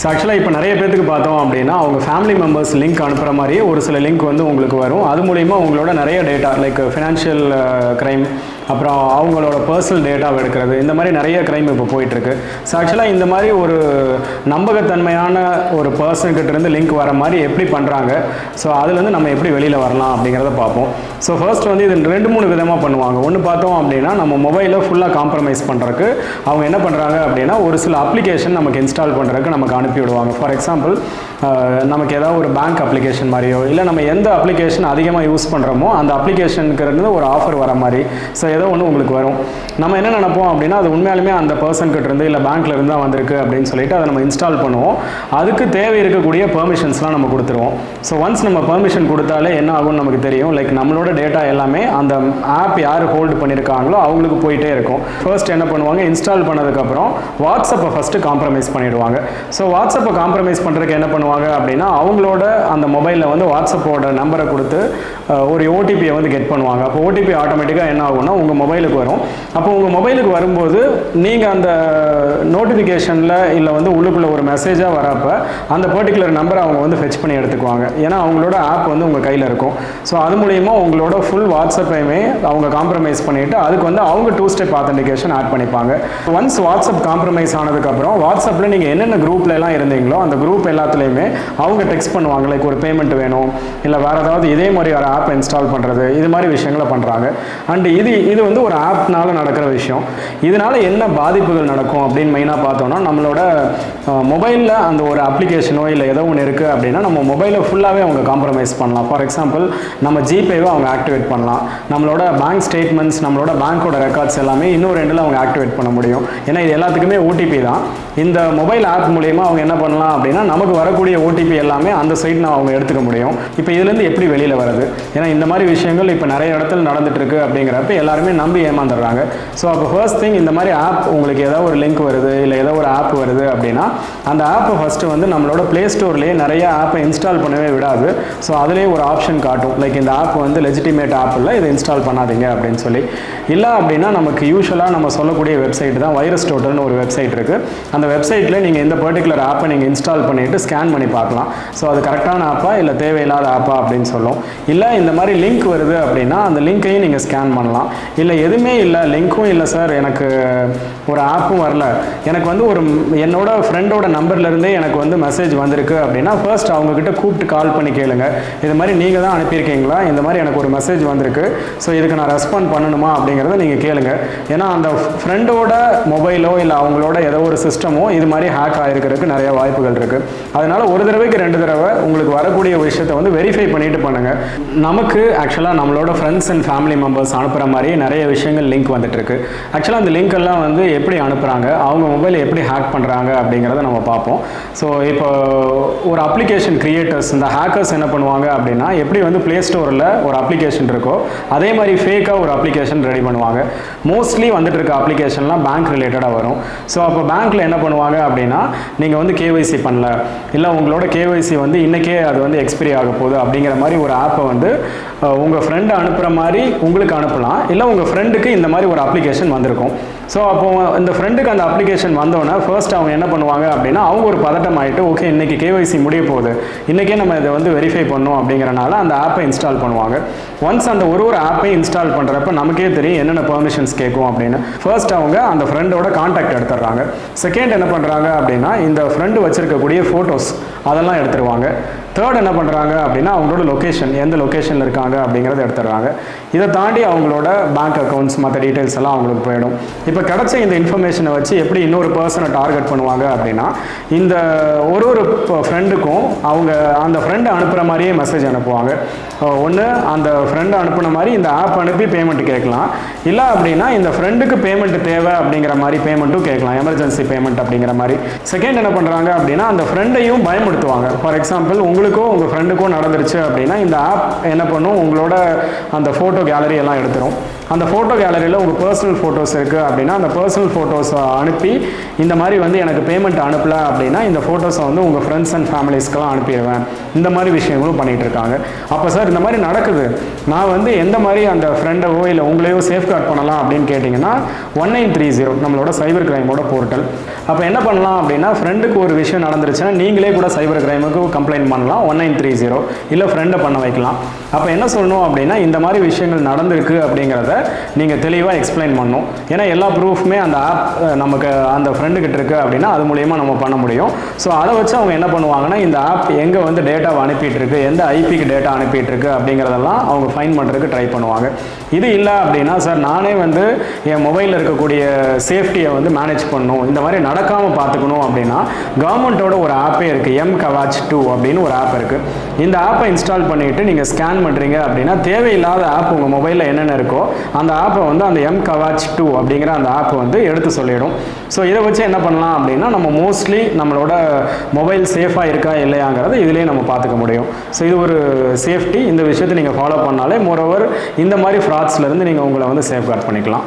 ஆக்சுவலாக இப்போ நிறைய பேருக்கு பார்த்தோம் அப்படின்னா அவங்க ஃபேமிலி மெம்பர்ஸ் லிங்க் அனுப்புகிற மாதிரியே ஒரு சில லிங்க் வந்து உங்களுக்கு வரும். அது மூலிமா உங்களோட நிறைய டேட்டா லைக் ஃபினான்ஷியல் க்ரைம், அப்புறம் அவங்களோட பர்சனல் டேட்டாவை எடுக்கிறது, இந்த மாதிரி நிறைய க்ரைம் இப்போ போயிட்டுருக்கு. ஸோ ஆக்சுவலாக இந்த மாதிரி ஒரு நம்பகத்தன்மையான ஒரு பர்சன்கிட்டேருந்து லிங்க் வர மாதிரி எப்படி பண்ணுறாங்க, ஸோ அதுலேருந்து நம்ம எப்படி வெளியில் வரலாம் அப்படிங்கிறத பார்ப்போம். ஸோ ஃபர்ஸ்ட் வந்து இது 2-3 விதமாக பண்ணுவாங்க. ஒன்று பார்த்தோம் அப்படின்னா நம்ம மொபைலை ஃபுல்லாக காம்ப்ரமைஸ் பண்ணுறதுக்கு அவங்க என்ன பண்ணுறாங்க அப்படின்னா ஒரு சில அப்ளிகேஷன் நமக்கு இன்ஸ்டால் பண்ணுறதுக்கு நமக்கு அனுப்பி விடுவாங்க. ஃபார் எக்ஸாம்பிள் நமக்கு ஏதாவது ஒரு பேங்க் அப்ளிகேஷன் மாதிரியோ, இல்லை நம்ம எந்த அப்ளிகேஷன் அதிகமாக யூஸ் பண்ணுறோமோ அந்த அப்ளிகேஷனுக்கு ஒரு ஆஃபர் வர மாதிரி ஸோ ஏதோ ஒன்று உங்களுக்கு வரும். நம்ம என்ன நினைப்போம் அப்படின்னா அது உண்மையாலுமே அந்த பர்சன்கிட்ட இருந்து இல்லை பேங்க்ல இருந்து தான் வந்திருக்கு அப்படின்னு சொல்லிட்டு அதை நம்ம இன்ஸ்டால் பண்ணுவோம். அதுக்கு தேவை இருக்கக்கூடிய பெர்மிஷன்ஸ்லாம் நம்ம கொடுத்துருவோம். ஸோ ஒன்ஸ் நம்ம பெர்மிஷன் கொடுத்தாலே என்ன ஆகும்னு நமக்கு தெரியும். லைக் நம்மளோட டேட்டா எல்லாமே அந்த ஆப் யார் ஹோல்டு பண்ணியிருக்காங்களோ அவங்களுக்கு போயிட்டே இருக்கும். ஃபர்ஸ்ட் என்ன பண்ணுவாங்க, இன்ஸ்டால் பண்ணதுக்கப்புறம் வாட்ஸ்அப்பை ஃபஸ்ட்டு காம்ப்ரமைஸ் பண்ணிடுவாங்க. ஸோ வாட்ஸ்அப்பை காம்ப்ரமைஸ் பண்ணுறதுக்கு என்ன பண்ணுவாங்க அப்படின்னா அவங்களோட அந்த மொபைலில் வந்து வாட்ஸ்அப்போட நம்பரை கொடுத்து ஒரு ஓடிபியை வந்து கெட் பண்ணுவாங்க. அப்போ ஓடிபி ஆட்டோமேட்டிக்காக என்ன ஆகும்னா உங்கள் மொபைலுக்கு வரும். அப்போ உங்கள் மொபைலுக்கு வரும்போது நீங்கள் அந்த நோட்டிஃபிகேஷனில் இல்லை வந்து உள்ளுக்குள்ளே ஒரு மெசேஜாக வரப்போ அந்த பர்டிகுலர் நம்பரை அவங்க வந்து ஃபெச் பண்ணி எடுத்துக்குவாங்க. ஏன்னா அவங்களோட ஆப் வந்து உங்கள் கையில் இருக்கும். ஸோ அது மூலிமா உங்களோட ஃபுல் வாட்ஸ்அப்பையுமே அவங்க காம்ப்ரமைஸ் பண்ணிவிட்டு அதுக்கு வந்து அவங்க 2 ஸ்டெப் ஆத்தென்டிகேஷன் ஆட் பண்ணிப்பாங்க. ஒன்ஸ் வாட்ஸ்அப் காம்ப்ரமைஸ் ஆனதுக்கப்புறம் வாட்ஸ்அப்பில் நீங்கள் என்னென்ன குரூப்ல எல்லாம் இருந்தீங்களோ அந்த குரூப் எல்லாத்துலேயுமே அவங்க டெக்ஸ்ட் பண்ணுவாங்க. லைக் ஒரு பேமெண்ட் வேணும், இல்லை வேறு ஏதாவது இதே மாதிரி ஒரு ஆப் இன்ஸ்டால் பண்ணுறது, இது மாதிரி விஷயங்களை பண்ணுறாங்க. அண்ட் இது வந்து ஒரு ஆப்னால நடக்கிற விஷயம். இதனால என்ன பாதிப்புகள் நடக்கும் அப்படின்னு மெயினாக பார்த்தோம்னா நம்மளோட மொபைலில் அந்த ஒரு அப்ளிகேஷனோ இல்லை ஏதோ ஒன்று இருக்குது அப்படின்னா நம்ம மொபைலை ஃபுல்லாகவே அவங்க காம்ப்ரமைஸ் பண்ணலாம். ஃபார் எக்ஸாம்பிள் நம்ம ஜிபேவை அவங்க ஆக்டிவேட் பண்ணலாம். நம்மளோட பேங்க் ஸ்டேட்மெண்ட்ஸ், நம்மளோட பேங்க்கோட ரெக்கார்ட்ஸ் எல்லாமே இன்னும் 2 அவங்க ஆக்டிவேட் பண்ண முடியும். ஏன்னா இது எல்லாத்துக்குமே ஓடிபி தான். இந்த மொபைல் ஆப் மூலமா அவங்க என்ன பண்ணலாம் அப்படின்னா நமக்கு வரக்கூடிய ஓடிபி எல்லாமே அந்த சைட் நான் அவங்க எடுத்துக்க முடியும். இப்போ இதுலேருந்து எப்படி வெளியில் வருது? ஏன்னா இந்த மாதிரி விஷயங்கள் இப்போ நிறைய இடத்துல நடந்துட்டு இருக்கு அப்படிங்கிறப்ப எல்லாருமே நம்பி ஏமாந்துடுறாங்க. ஸோ அப்போ ஃபர்ஸ்ட் திங் இந்த மாதிரி ஆப் உங்களுக்கு ஏதாவது ஒரு லிங்க் வருது இல்லை ஏதோ ஒரு ஆப் வருது அப்படின்னா அந்த ஆப்பை ஃபஸ்ட்டு வந்து நம்மளோட ப்ளே ஸ்டோர்லேயே நிறைய ஆப்பை இன்ஸ்டால் பண்ணவே விடாது. ஸோ அதுலேயே ஒரு ஆப்ஷன் காட்டும், லைக் இந்த ஆப் வந்து லெஜிட்டிமேட் ஆப் இல்லை, இதை இன்ஸ்டால் பண்ணாதீங்க அப்படின்னு சொல்லி. இல்லை அப்படின்னா நமக்கு யூஸ்வலாக நம்ம சொல்லக்கூடிய வெப்சைட் தான் வைரஸ் டோட்டல்னு ஒரு வெப்சைட் இருக்குது. அந்த வெப்சைட்டில் நீங்கள் இந்த பர்டிகுலர் ஆப்பை நீங்கள் இன்ஸ்டால் பண்ணிவிட்டு ஸ்கேன் பண்ணி பார்க்கலாம். ஸோ அது கரெக்டான ஆப்பா இல்லை தேவையில்லாத ஆப்பா அப்படின்னு சொல்லும். இல்லை இந்த மாதிரி லிங்க் வருது அப்படின்னா அந்த லிங்க்கையும் நீங்கள் ஸ்கேன் பண்ணலாம். இல்லை எதுவுமே இல்லை, லிங்க்கும் இல்லை சார், எனக்கு ஒரு ஆப்பும் வரல, எனக்கு வந்து ஒரு என்னோட ஃப்ரெண்டோட நம்பர்லேருந்தே எனக்கு வந்து மெசேஜ் வந்திருக்கு அப்படின்னா ஃபர்ஸ்ட் அவங்கக்கிட்ட கூப்பிட்டு கால் பண்ணி கேளுங்க. இது மாதிரி நீங்கள் தான் அனுப்பியிருக்கீங்களா, இந்த மாதிரி எனக்கு ஒரு மெசேஜ் வந்திருக்கு, ஸோ இதுக்கு நான் ரெஸ்பாண்ட் பண்ணணுமா அப்படிங்கிறத நீங்கள் கேளுங்க. ஏன்னா அந்த ஃப்ரெண்டோட மொபைலோ இல்லை அவங்களோட ஏதோ ஒரு சிஸ்டமோ இது மாதிரி ஹேக் ஆகிருக்கிறதுக்கு நிறைய வாய்ப்புகள் இருக்குது. அதனால ஒரு தடவைக்கு 2 தடவை உங்களுக்கு வரக்கூடிய விஷயத்தை வந்து வெரிஃபை பண்ணிட்டு பண்ணுங்க. நமக்கு ஆக்சுவலாக நம்மளோட ஃப்ரெண்ட்ஸ் அண்ட் ஃபேமிலி மெம்பர்ஸ் அனுப்புகிற மாதிரி நிறைய விஷயங்கள் லிங்க் வந்துட்டு இருக்கு. ஆக்சுவலாக அந்த லிங்க் எல்லாம் வந்து எப்படி அனுப்புகிறாங்க, அவங்க மொபைலை எப்படி ஹேக் பண்ணுறாங்க அப்படிங்கிறத நம்ம பார்ப்போம். ஸோ இப்போ ஒரு அப்ளிகேஷன் கிரியேட்டர்ஸ், இந்த ஹேக்கர்ஸ் என்ன பண்ணுவாங்க அப்படின்னா எப்படி வந்து ப்ளே ஸ்டோரில் ஒரு அப்ளிகேஷன் இருக்கோ அதே மாதிரி ஃபேக்காக ஒரு அப்ளிகேஷன் ரெடி பண்ணுவாங்க. மோஸ்ட்லி வந்துட்டு இருக்க அப்ளிகேஷன்லாம் பேங்க் ரிலேட்டடாக வரும். ஸோ அப்போ பேங்க்கில் என்ன பண்ணுவாங்க அப்படின்னா நீங்கள் வந்து கேஒய்சி பண்ணல, இல்லை உங்களோட கேஒய்சி வந்து இன்றைக்கே அது வந்து எக்ஸ்பிரி ஆக போகுது அப்படிங்கிற மாதிரி ஒரு ஆப்பை வந்து உங்கள் ஃப்ரெண்டு அனுப்புகிற மாதிரி உங்களுக்கு அனுப்பலாம். இல்லை உங்கள் ஃப்ரெண்டுக்கு இந்த மாதிரி ஒரு அப்ளிகேஷன் வந்திருக்கும். ஸோ அப்போ இந்த ஃப்ரெண்டுக்கு அந்த அப்ளிகேஷன் வந்தோடனே ஃபர்ஸ்ட் அவங்க என்ன பண்ணுவாங்க அப்படின்னா அவங்க ஒரு பதட்டம் ஆகிட்டு ஓகே இன்றைக்கி கேஒய்சி முடிய போகுது, இன்றைக்கே நம்ம இதை வந்து வெரிஃபை பண்ணோம் அப்படிங்கிறனால அந்த ஆப்பை இன்ஸ்டால் பண்ணுவாங்க. ஒன்ஸ் அந்த ஒரு ஆப்பை இன்ஸ்டால் பண்ணுறப்ப நமக்கே தெரியும் என்னென்ன பெர்மிஷன்ஸ் கேட்கும் அப்படின்னு. ஃபர்ஸ்ட் அவங்க அந்த ஃப்ரெண்டோட கான்டாக்ட் எடுத்துடுறாங்க. செகண்ட் என்ன பண்ணுறாங்க அப்படின்னா இந்த ஃப்ரெண்டு வச்சிருக்கக்கூடிய ஃபோட்டோஸ் அதெல்லாம் எடுத்துருவாங்க. தேர்ட் என்ன பண்ணுறாங்க அப்படின்னா அவங்களோட லொக்கேஷன், எந்த லொக்கேஷனில் இருக்காங்க அப்படிங்கிறத எடுத்துடுறாங்க. இதை தாண்டி அவங்களோட பேங்க் அக்கௌண்ட்ஸ் மற்ற டீட்டெயில்ஸ் எல்லாம் அவங்களுக்கு போயிடும். இப்போ கிடைச்ச இந்த இன்ஃபர்மேஷனை வச்சு எப்படி இன்னொரு பர்சனை டார்கெட் பண்ணுவாங்க அப்படின்னா இந்த ஒரு ஃப்ரெண்டுக்கும் அவங்க அந்த ஃப்ரெண்டை அனுப்புகிற மாதிரியே மெசேஜ் அனுப்புவாங்க. ஒன்று அந்த ஃப்ரெண்டை அனுப்புன மாதிரி இந்த ஆப் அனுப்பி பேமெண்ட் கேட்கலாம், இல்லை அப்படின்னா இந்த ஃப்ரெண்டுக்கு பேமெண்ட் தேவை அப்படிங்கிற மாதிரி பேமெண்ட்டும் கேட்கலாம், எமர்ஜென்சி பேமெண்ட் அப்படிங்கிற மாதிரி. செகண்ட் என்ன பண்ணுறாங்க அப்படின்னா அந்த ஃப்ரெண்டையும் பயமுடுத்துவாங்க. ஃபார் எக்ஸாம்பிள் உங்களுக்கோ உங்கள் ஃப்ரெண்டுக்கோ நடந்துருச்சு அப்படின்னா இந்த ஆப் என்ன பண்ணும், உங்களோட அந்த ஃபோட்டோ கேலரி எல்லாம் எடுத்துரும். அந்த ஃபோட்டோ கேலரியில் உங்கள் பர்சனல் ஃபோட்டோஸ் இருக்குது அப்படின்னா அந்த பர்சனல் ஃபோட்டோஸை அனுப்பி இந்த மாதிரி வந்து எனக்கு பேமெண்ட் அனுப்பலை அப்படின்னா இந்த ஃபோட்டோஸை வந்து உங்கள் ஃப்ரெண்ட்ஸ் அண்ட் ஃபேமிலிஸ்க்கெலாம் அனுப்பிடுவேன். இந்த மாதிரி விஷயங்களும் பண்ணிகிட்டு இருக்காங்க. அப்போ சார் இந்த மாதிரி நடக்குது, நான் வந்து எந்த மாதிரி அந்த ஃப்ரெண்டவோ இல்லை உங்களையோ சேஃப்கார்ட் பண்ணலாம் அப்படின்னு கேட்டிங்கன்னா 1930 நம்மளோட சைபர் கிரைமோட போர்ட்டல். அப்போ என்ன பண்ணலாம் அப்படின்னா ஃப்ரெண்டுக்கு ஒரு விஷயம் நடந்துருச்சுன்னா நீங்களே கூட சைபர் கிரைமுக்கு கம்ப்ளைண்ட் பண்ணலாம் 1930 இல்லை ஃப்ரெண்டை பண்ண வைக்கலாம். அப்போ என்ன சொல்லணும் அப்படின்னா இந்த மாதிரி விஷயங்கள் நடந்திருக்கு அப்படிங்கிறத நீங்கள் தெளிவாக எக்ஸ்பிளைன் பண்ணணும். ஏன்னா எல்லா ப்ரூஃப்மே அந்த ஆப் நமக்கு அந்த ஃப்ரெண்டுக்கிட்ட இருக்குது அப்படின்னா அது மூலியமாக நம்ம பண்ண முடியும். ஸோ அதை வச்சு அவங்க என்ன பண்ணுவாங்கன்னா இந்த ஆப் எங்கே வந்து டேட்டாவை அனுப்பிட்டு இருக்கு, எந்த ஐபிக்கு டேட்டா அனுப்பிட்டு இருக்கு அப்படிங்கிறதெல்லாம் அவங்க ஃபைன் பண்ணுறதுக்கு ட்ரை பண்ணுவாங்க. இது இல்லை அப்படின்னா சார் நானே வந்து என் மொபைலில் இருக்கக்கூடிய சேஃப்டியை வந்து மேனேஜ் பண்ணணும், இந்த மாதிரி நடக்காமல் பார்த்துக்கணும் அப்படின்னா கவர்மெண்ட்டோட ஒரு ஆப்பே இருக்குது, mKavach 2 அப்படின்னு ஒரு ஆப் இருக்குது. இந்த ஆப்பை இன்ஸ்டால் பண்ணிவிட்டு நீங்கள் ஸ்கேன் பண்ணுறீங்க அப்படின்னா தேவையில்லாத ஆப் உங்கள் மொபைலில் என்னென்ன இருக்கோ அந்த ஆப்பை வந்து அந்த mKavach 2 அப்படிங்கிற அந்த ஆப் வந்து எடுத்து சொல்லிடும். ஸோ இதை வச்சு என்ன பண்ணலாம் அப்படின்னா நம்ம மோஸ்ட்லி நம்மளோட மொபைல் சேஃபாக இருக்கா இல்லையாங்கிறத இதிலே நம்ம பார்த்துக்க முடியும். ஸோ இது ஒரு சேஃப்டி. இந்த விஷயத்தை நீங்கள் ஃபாலோ பண்ணாலே மோரோவர் இந்த மாதிரி ஃப்ராட்ஸ்லேருந்து நீங்கள் உங்களை வந்து சேஃப்கார்ட் பண்ணிக்கலாம்.